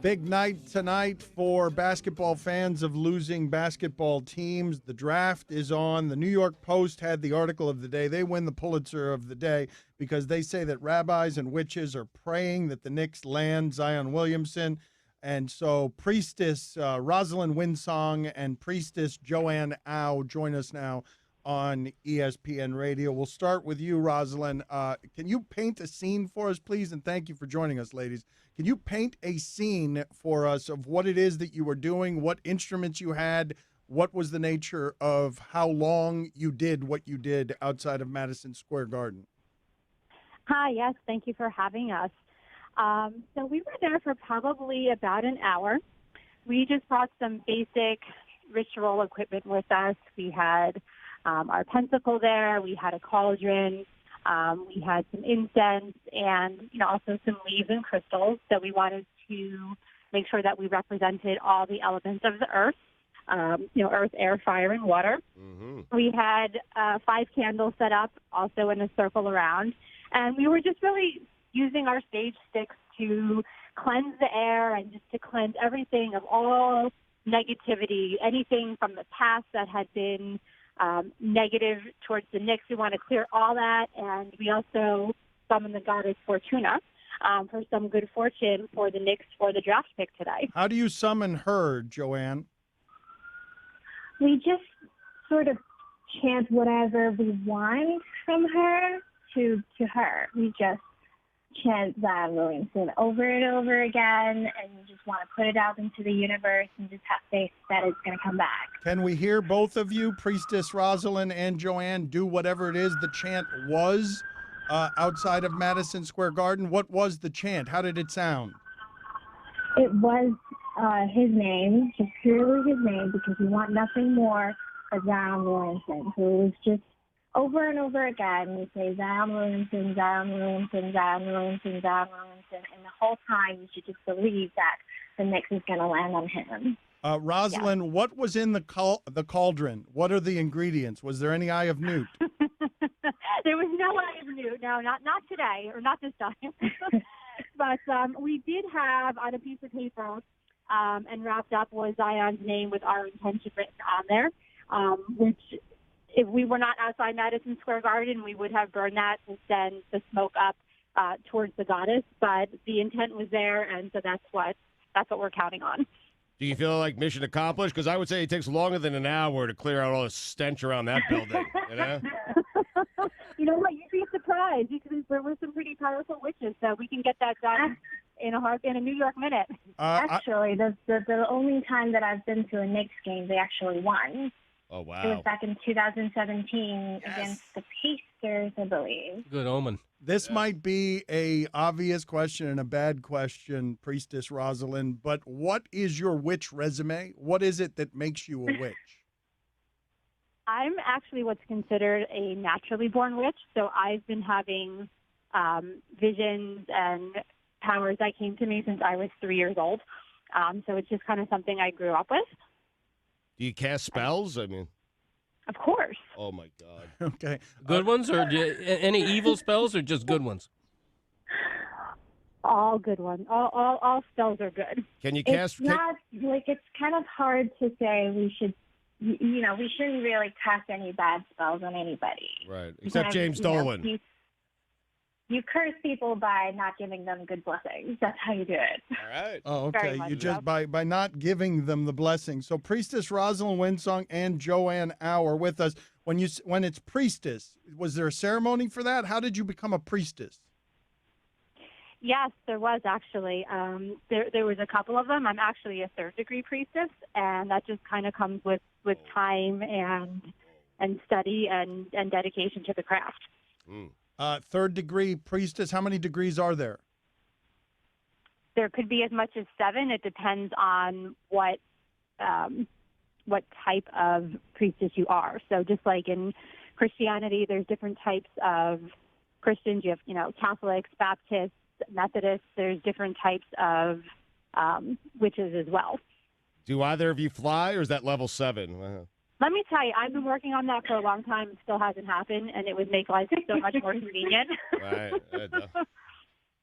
Big night tonight for basketball fans of losing basketball teams. The draft is on. The New York Post had the article of the day. They win the Pulitzer of the day because they say that rabbis and witches are praying that the Knicks land Zion Williamson. And so Priestess Rosalind Winsong and Priestess Joanne Au join us now on ESPN Radio. We'll start with you, Rosalind. Can you paint a scene for us, please? And thank you for joining us, ladies. Can you paint a scene for us of what it is that you were doing, what instruments you had, what was the nature of how long you did what you did outside of Madison Square Garden? Hi, yes, thank you for having us. So we were there for probably about an hour. We just brought some basic ritual equipment with us. We had our pentacle there. We had a cauldron. We had some incense and, also some leaves and crystals. So we wanted to make sure that we represented all the elements of the earth, earth, air, fire, and water. Mm-hmm. We had 5 candles set up also in a circle around. And we were just really using our sage sticks to cleanse the air and just to cleanse everything of all negativity, anything from the past that had been negative towards the Knicks. We want to clear all that, and we also summon the goddess Fortuna for some good fortune for the Knicks for the draft pick today. How do you summon her, Joanne? We just sort of chant whatever we want from her to her. We just chant Zion Williamson over and over again, and you just want to put it out into the universe and just have faith that it's going to come back. Can we hear both of you, Priestess Rosalind and Joanne, do whatever it is the chant was outside of Madison Square Garden? What was the chant? How did it sound? It was his name, just purely his name, because we want nothing more but Zion Williamson. So it was just over and over again, we say Zion Williamson, Zion Williamson, Zion Williamson, Zion Williamson, and the whole time you should just believe that the Knicks is going to land on him. Rosalind, What was in the cauldron? What are the ingredients? Was there any eye of newt? There was no eye of newt. No, not today, or not this time. But we did have on a piece of paper and wrapped up was Zion's name with our intention written on there, which if we were not outside Madison Square Garden, we would have burned that and send the smoke up towards the goddess. But the intent was there, and so that's what we're counting on. Do you feel like mission accomplished? Because I would say it takes longer than an hour to clear out all the stench around that building. You know? You know what? You'd be surprised because there were some pretty powerful witches, so we can get that done in a New York minute. Actually, the only time that I've been to a Knicks game, they actually won. Oh, wow. It was back in 2017 against the Pacers, I believe. Good omen. This might be a obvious question and a bad question, Priestess Rosalind, but what is your witch resume? What is it that makes you a witch? I'm actually what's considered a naturally born witch, so I've been having visions and powers that came to me since I was 3 years old. So it's just kind of something I grew up with. Do you cast spells? I mean, of course. Oh my God. Okay. Good ones, or any evil spells, or just good ones? All good ones. All spells are good. Can you cast? It's kind of hard to say we should. We shouldn't really cast any bad spells on anybody. Right. Except James Dolan. You curse people by not giving them good blessings. That's how you do it. All right. Oh, okay. You just by not giving them the blessing. So Priestess Rosalind Winsong and Joanne Au are with us. When it's Priestess, was there a ceremony for that? How did you become a priestess? Yes, there was actually. There was a couple of them. I'm actually a 3rd-degree priestess, and that just kind of comes with time and study and dedication to the craft. 3rd-degree priestess, how many degrees are there? There could be as much as 7. It depends on what type of priestess you are. So just like in Christianity, there's different types of Christians. You have, Catholics, Baptists, Methodists. There's different types of witches as well. Do either of you fly, or is that level 7? Let me tell you, I've been working on that for a long time. It still hasn't happened, and it would make life so much more convenient. Right.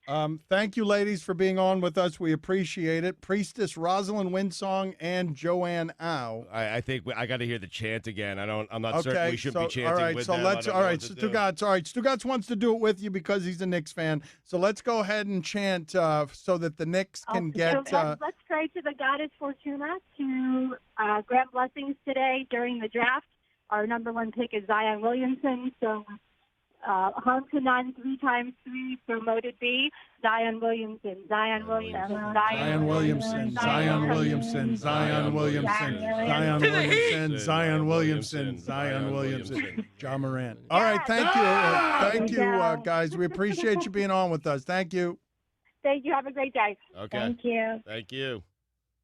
Thank you, ladies, for being on with us. We appreciate it. Priestess, Rosalind Winsong, and Joanne Au. I think I got to hear the chant again. I'm not certain we should be chanting all right, with so them. let's. All right, Stugatz. All right, Stugatz wants to do it with you because he's a Knicks fan. So let's go ahead and chant so that the Knicks can get. Let's pray to the goddess Fortuna to grant blessings today during the draft. Our number one pick is Zion Williamson. So home to none, 3 times 3, promoted B. Zion Williamson, Zion Williamson, Zion Williamson, Zion Williamson, Zion Williamson, Zion Williamson, Zion Williamson, Zion Williamson, John Morant. All right, thank you, guys. We appreciate you being on with us. Thank you. Thank you. Have a great day. Okay. Thank you. Thank you.